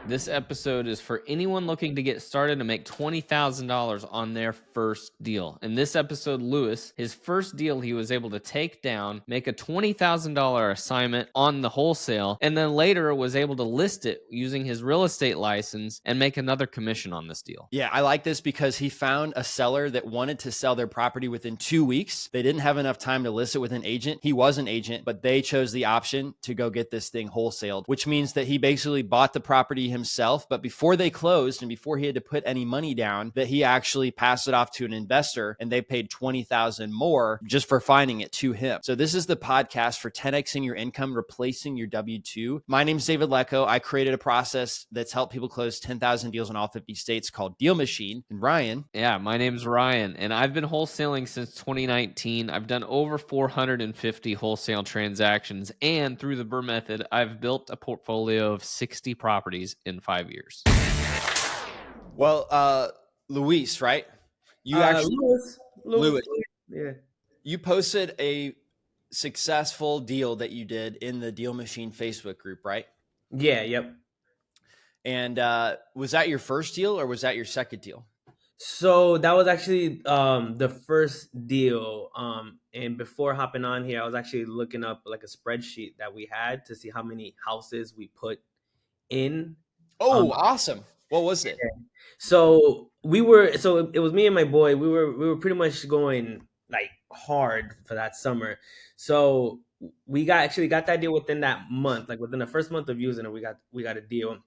This episode is for anyone looking to get started and make $20,000 on their first deal. In this episode, Lewis, his first deal, he was able to take down, make a $20,000 assignment on the wholesale, and then later was able to list it using his real estate license and make another commission on this deal. Yeah, I like this because he found a seller that wanted to sell their property within 2 weeks. They didn't have enough time to list it with an agent. He was an agent, but they chose the option to go get this thing wholesaled, which means that he basically bought the property himself. But before they closed and before he had to put any money down, that he actually passed it off to an investor and they paid $20,000 more just for finding it to him. So this is the podcast for 10xing your income, replacing your W-2. My name is David Lecco. I created a process that's helped people close 10,000 deals in all 50 states called DealMachine. And Ryan. Yeah, my name's Ryan, and I've been wholesaling since 2019. I've done over 450 wholesale transactions, and through the Burr method, I've built a portfolio of 60 properties in 5 years. Well, Luis, right? You actually, Lewis. Yeah. You posted a successful deal that you did in the DealMachine Facebook group, right? Yeah. Yep. And was that your first deal or was that your second deal? So that was actually the first deal. And before hopping on here, I was actually looking up like a spreadsheet that we had to see how many houses we put in. Oh, awesome. What was it? So it was me and my boy. We were pretty much going like hard for that summer. So we got that deal within that month, like within the first month of using it, we got a deal.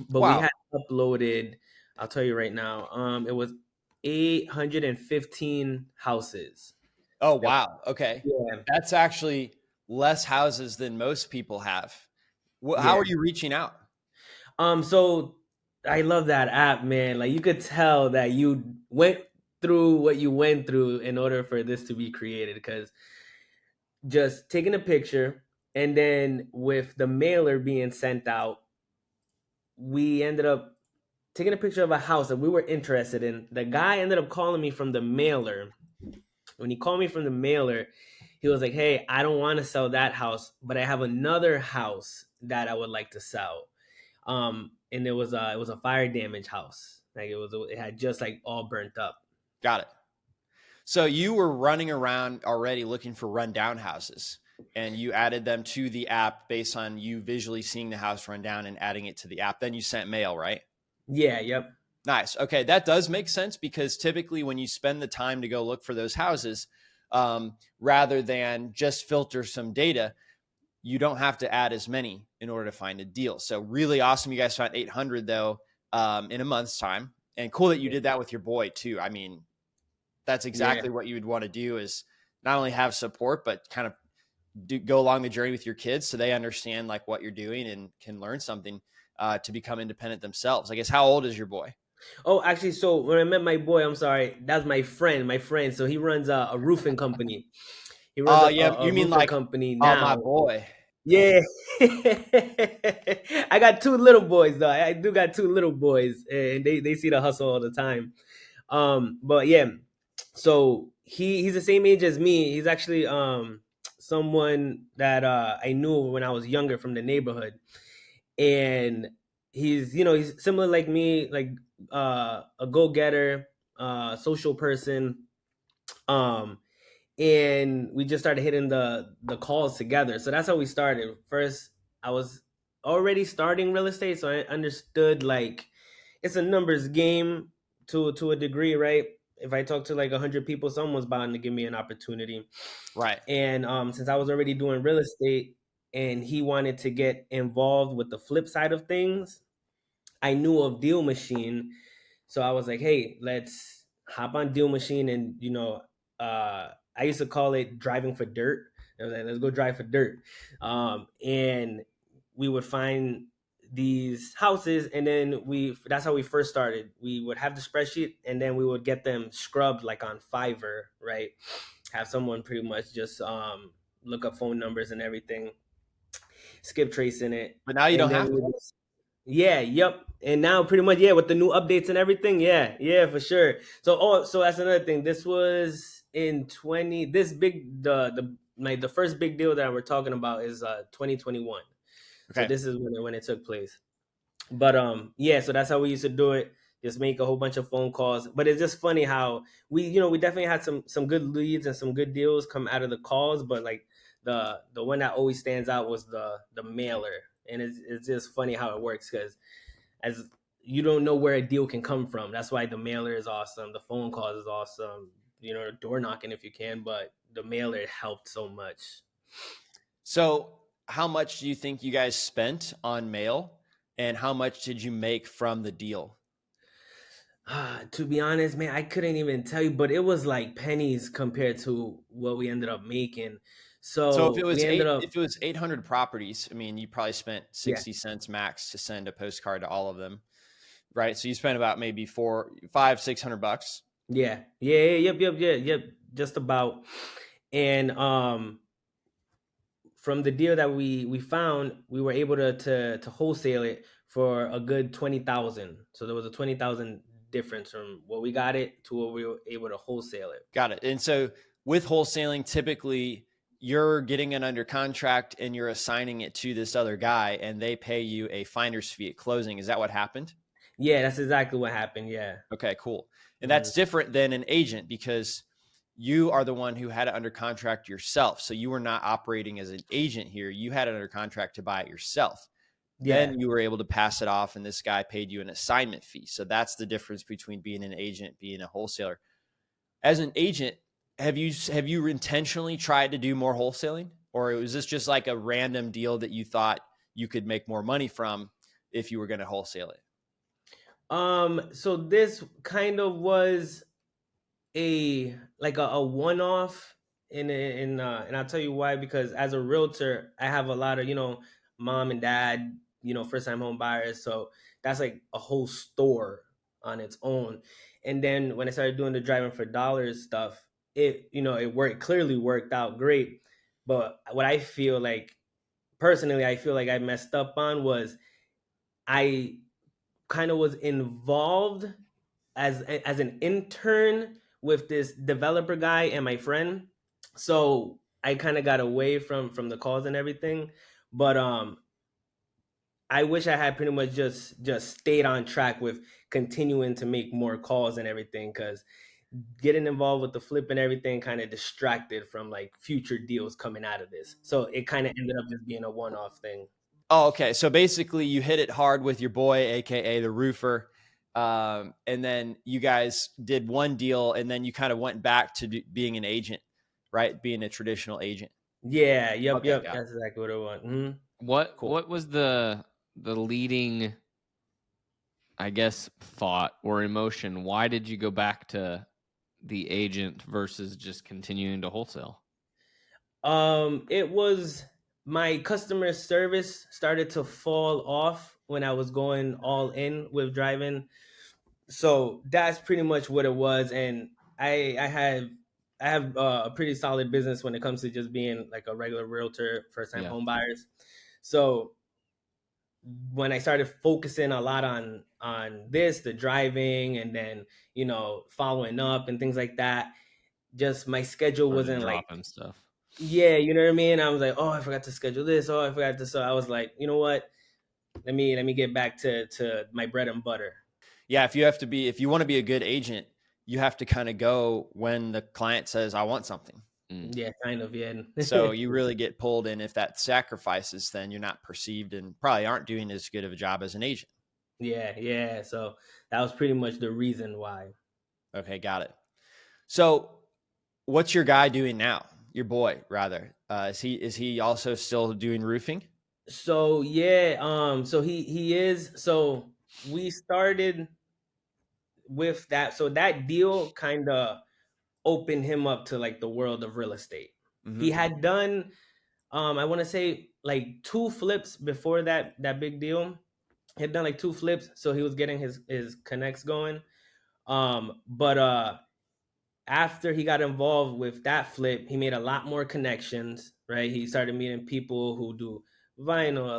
But Wow. we had uploaded, I'll tell you right now, it was 815 houses. Oh, wow. Okay. Yeah. That's actually less houses than most people have. How Yeah. are you reaching out? So I love that app, man. Like you could tell that you went through what you went through in order for this to be created, because just taking a picture and then with the mailer being sent out, we ended up taking a picture of a house that we were interested in. The guy ended up calling me from the mailer. When he called me from the mailer, he was like, "Hey, I don't want to sell that house, but I have another house that I would like to sell." And it was a fire damage house. Like it had just like all burnt up. Got it. So you were running around already looking for rundown houses, and you added them to the app based on you visually seeing the house run down and adding it to the app. Then you sent mail, right? Yeah. Yep. Nice. Okay. That does make sense because typically when you spend the time to go look for those houses, rather than just filter some data, you don't have to add as many in order to find a deal. So really awesome. You guys found 800 though, in a month's time, and cool that you did that with your boy too. I mean, that's exactly what you would want to do, is not only have support, but kind of go along the journey with your kids so they understand like what you're doing and can learn something to become independent themselves. I guess, how old is your boy? Oh, actually, so when I met my boy, I'm sorry, that's my friend. So he runs a roofing company. He runs You mean like company now? now. Oh, my boy. Yeah. I got two little boys though. I do got two little boys, and they see the hustle all the time. But yeah, so he's the same age as me. He's actually someone that I knew when I was younger from the neighborhood, and he's similar like me, like a go-getter, social person. And we just started hitting the calls together. So that's how we started. First, I was already starting real estate, so I understood like it's a numbers game to a degree, right? If I talk to like 100 people, someone's bound to give me an opportunity. Right. And since I was already doing real estate and he wanted to get involved with the flip side of things, I knew of DealMachine. So I was like, hey, let's hop on DealMachine. And, I used to call it driving for dirt. I was like, let's go drive for dirt. And we would find these houses, and then that's how we first started. We would have the spreadsheet, and then we would get them scrubbed like on Fiverr, right? Have someone pretty much just look up phone numbers and everything, skip tracing it. But now you don't have to. Yeah, yep. And now pretty much, with the new updates and everything, yeah, for sure. So that's another thing. This was in the first big deal that we're talking about is 2021. Okay. So this is when it took place. But yeah, so that's how we used to do it. Just make a whole bunch of phone calls. But it's just funny how we definitely had some good leads and some good deals come out of the calls, but like the one that always stands out was the mailer. And it's just funny how it works because as you don't know where a deal can come from. That's why the mailer is awesome, the phone calls is awesome, door knocking if you can, but the mailer helped so much. So, how much do you think you guys spent on mail, and how much did you make from the deal? To be honest, man, I couldn't even tell you, but it was like pennies compared to what we ended up making. So So we ended up, if it was 800 properties, I mean, you probably spent yeah, 60 cents max to send a postcard to all of them, right? So you spent about maybe four, five, $600. yep, just about. And from the deal that we found, we were able to wholesale it for a good 20,000. So there was a 20,000 difference from what we got it to what we were able to wholesale it. Got it. And so with wholesaling, typically you're getting it under contract and you're assigning it to this other guy and they pay you a finder's fee at closing. Is that what happened? Yeah, that's exactly what happened. Yeah. Okay, cool. And Mhm. that's different than an agent because you are the one who had it under contract yourself. So you were not operating as an agent here. You had it under contract to buy it yourself. Yeah. Then you were able to pass it off and this guy paid you an assignment fee. So that's the difference between being an agent, being a wholesaler. As an agent, have you intentionally tried to do more wholesaling, or was this just like a random deal that you thought you could make more money from if you were going to wholesale it? So this kind of was a one-off, and I'll tell you why. Because as a realtor, I have a lot of mom and dad, first-time home buyers, so that's like a whole store on its own. And then when I started doing the driving for dollars stuff, it worked, clearly worked out great. But what I feel like, personally, I feel like I messed up on was I kind of was involved as an intern with this developer guy and my friend. So I kind of got away from the calls and everything. But I wish I had pretty much just stayed on track with continuing to make more calls and everything, because getting involved with the flip and everything kind of distracted from like future deals coming out of this. So it kind of ended up just being a one-off thing. Oh, okay. So basically, you hit it hard with your boy, aka the roofer, and then you guys did one deal, and then you kind of went back to being an agent, right? Being a traditional agent. Yeah, Okay, yep. got it. That's exactly what it was. Mhm. Cool. What was the leading, I guess, thought or emotion? Why did you go back to the agent versus just continuing to wholesale? It was my customer service started to fall off when I was going all in with driving. So that's pretty much what it was. And I have a pretty solid business when it comes to just being like a regular realtor, first time Yeah. home buyers. So when I started focusing a lot on this, the driving, and then following up and things like that, just my schedule Started wasn't like, dropping stuff. yeah, you know what I mean? I was like, oh, I forgot to schedule this. Oh, I forgot to. So I was like, you know what? Let me get back to my bread and butter. Yeah, if you want to be a good agent, you have to kind of go when the client says, "I want something." Mm. Yeah, kind of. Yeah. So you really get pulled in. If that sacrifices, then you're not perceived and probably aren't doing as good of a job as an agent. Yeah. So that was pretty much the reason why. Okay, got it. So what's your guy doing now? Your boy, rather. Is he also still doing roofing? So yeah, so he is. So we started with that. So that deal kind of opened him up to like the world of real estate. Hmm. He had done, I want to say like two flips before that big deal. He had done like two flips, so he was getting his connects going. But after he got involved with that flip, he made a lot more connections, right? He started meeting people who do vinyl,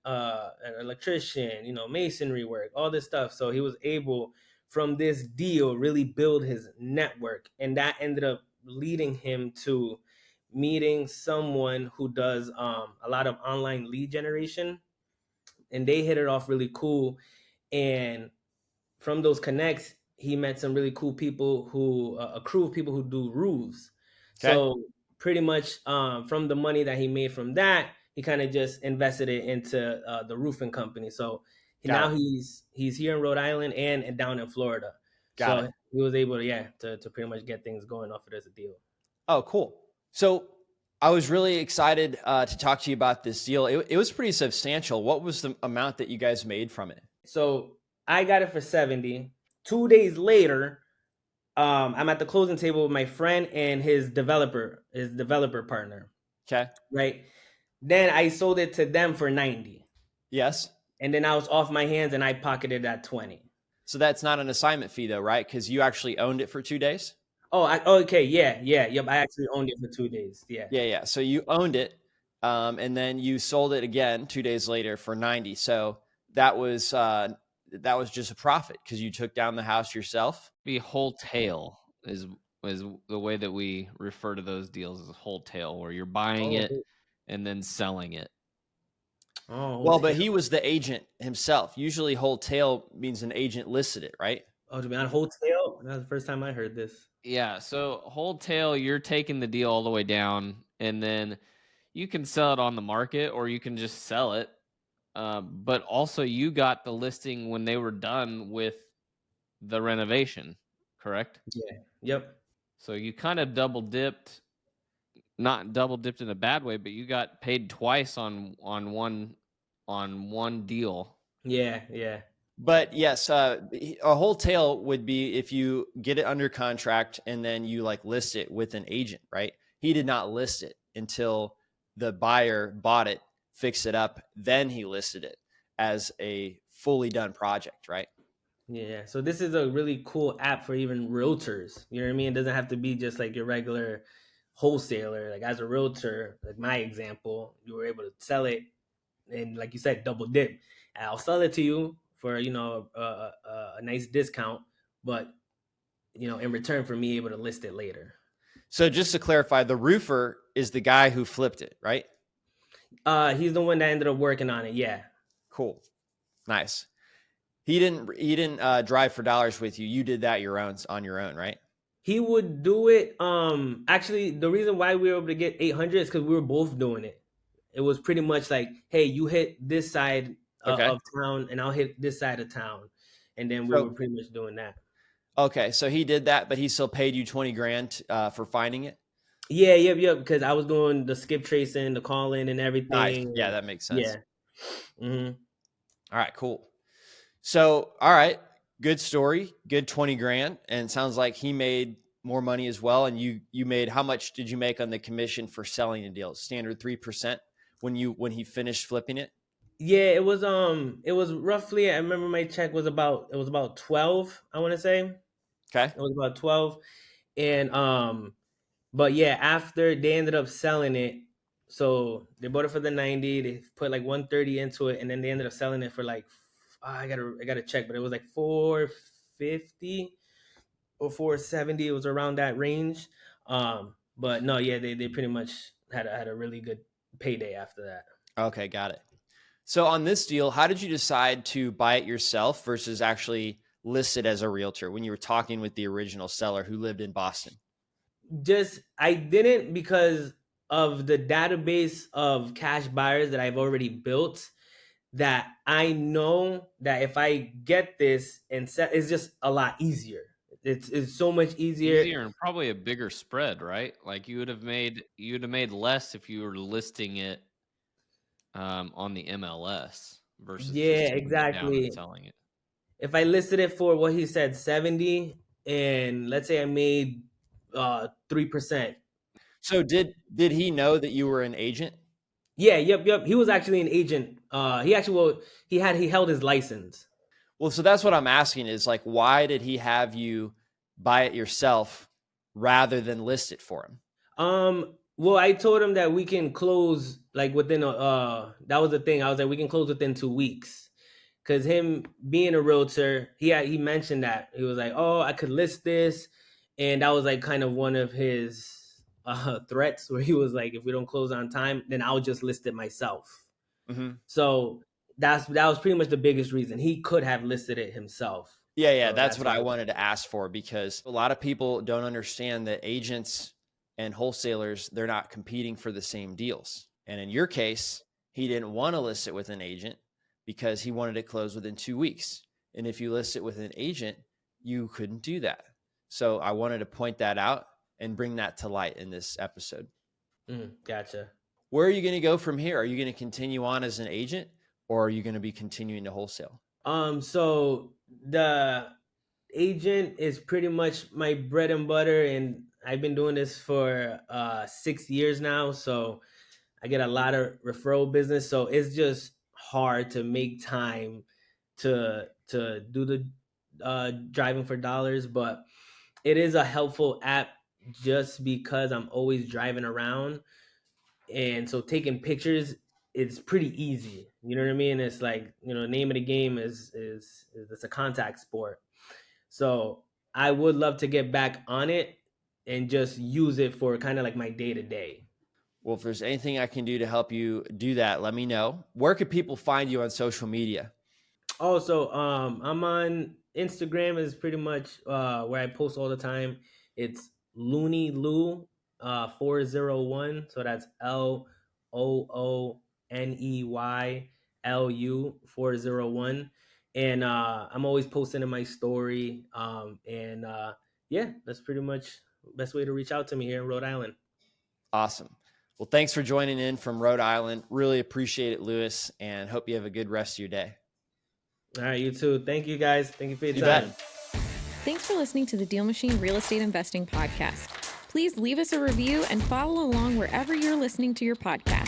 an electrician, masonry work, all this stuff. So he was able, from this deal, really build his network, and that ended up leading him to meeting someone who does a lot of online lead generation. and they hit it off really cool. And from those connects, he met some really cool people who a crew of people who do roofs. Okay. So pretty much from the money that he made from that, he kind of just invested it into the roofing company. So Got now it. he's here in Rhode Island and down in Florida. Got it. So he was able to pretty much get things going off of this deal. Oh, cool. So I was really excited to talk to you about this deal. It was pretty substantial. What was the amount that you guys made from it? So I got it for 70. 2 days later, I'm at the closing table with my friend and his developer partner, Okay. right? Then I sold it to them for 90. Yes. And then I was off my hands and I pocketed at 20. So that's not an assignment fee though, right? Because you actually owned it for 2 days. Okay, yep. I actually owned it for 2 days. Yeah. Yeah. So you owned it, and then you sold it again 2 days later for 90. So that was just a profit because you took down the house yourself. Be wholesale is the way that we refer to those deals, as wholesale, where you're buying it and then selling it. Oh, Well, but he was the agent himself. Usually wholesale means an agent listed it, right? to be on wholesale? That's the first time I heard this. Yeah, so wholesale, you're taking the deal all the way down, and then you can sell it on the market or you can just sell it. But also, you got the listing when they were done with the renovation, correct? Yeah. Yep. So you kind of double dipped, not double dipped in a bad way, but you got paid twice on one deal. Yeah. But yes, a wholesale would be if you get it under contract and then you like list it with an agent, right? He did not list it until the buyer bought it, fixed it up, then he listed it as a fully done project, right? Yeah. So this is a really cool app for even realtors. You know what I mean? It doesn't have to be just like your regular wholesaler. Like as a realtor, like my example, you were able to sell it and like you said, double dip. I'll sell it to you for a nice discount, but in return for me able to list it later. So just to clarify, the roofer is the guy who flipped it, right? He's the one that ended up working on it. Yeah. Cool, nice. He didn't drive for dollars with you. You did that on your own, right? He would do it. Actually, the reason why we were able to get 800 is because we were both doing it. It was pretty much like, hey, you hit this side Okay. of town, and I'll hit this side of town, and then we were pretty much doing that. Okay, so he did that, but he still paid you 20 grand for finding it. Yeah, yep. Because I was doing the skip tracing, the calling, and everything. Nice. Yeah, that makes sense. Yeah. Mm-hmm. All right, cool. So, all right, good story, good 20 grand, and it sounds like he made more money as well. And you made, how much did you make on the commission for selling the deal? Standard 3% when he finished flipping it. Yeah, it was roughly, I remember my check was about 12, I want to say. Okay. It was about 12. And but yeah, after they ended up selling it, so they bought it for the 90, they put like 130 into it, and then they ended up selling it for like I gotta check, but it was like 450 or 470. It was around that range. But no, yeah, they pretty much had a really good payday after that. Okay, got it. So on this deal, how did you decide to buy it yourself versus actually list it as a realtor when you were talking with the original seller who lived in Boston? I didn't because of the database of cash buyers that I've already built, that I know that if I get this and set, it's just a lot easier. It's so much easier and probably a bigger spread, right? Like you would have made less if you were listing it on the MLS versus Yeah, just taking it down exactly. and selling it. If I listed it for what he said 70, and let's say I made 3%. So did he know that you were an agent? Yeah, yep. He was actually an agent. He held his license. Well, so that's what I'm asking is like, why did he have you buy it yourself rather than list it for him? Well, I told him that we can close like within that was the thing. I was like, we can close within 2 weeks. Cause him being a realtor, he mentioned that. He was like, oh, I could list this. And that was like kind of one of his threats, where he was like, if we don't close on time, then I'll just list it myself. Mm-hmm. So that was pretty much the biggest reason. He could have listed it himself. Yeah, So that's what I why. wanted to ask for, because a lot of people don't understand that agents and wholesalers, they're not competing for the same deals. And in your case, he didn't want to list it with an agent because he wanted it closed within 2 weeks. And if you list it with an agent, you couldn't do that. So I wanted to point that out and bring that to light in this episode. Gotcha. Where are you going to go from here? Are you going to continue on as an agent, or are you going to be continuing to wholesale? So the agent is pretty much my bread and butter, and I've been doing this for 6 years now. So I get a lot of referral business. So it's just hard to make time to do the driving for dollars, but it is a helpful app just because I'm always driving around. And so taking pictures, it's pretty easy. You know what I mean? It's like, name of the game is it's a contact sport. So I would love to get back on it and just use it for kind of like my day to day. Well, if there's anything I can do to help you do that, let me know. Where could people find you on social media? Also, I'm on Instagram is pretty much where I post all the time. It's Looney Lou 401. So that's LOONEYLU 401. And I'm always posting in my story. Yeah, that's pretty much the best way to reach out to me here in Rhode Island. Awesome. Well, thanks for joining in from Rhode Island. Really appreciate it, Lewis, and hope you have a good rest of your day. All right, you too. Thank you, guys. Thank you for your You time. bet. Thanks for listening to the DealMachine Real Estate Investing Podcast. Please leave us a review and follow along wherever you're listening to your podcast.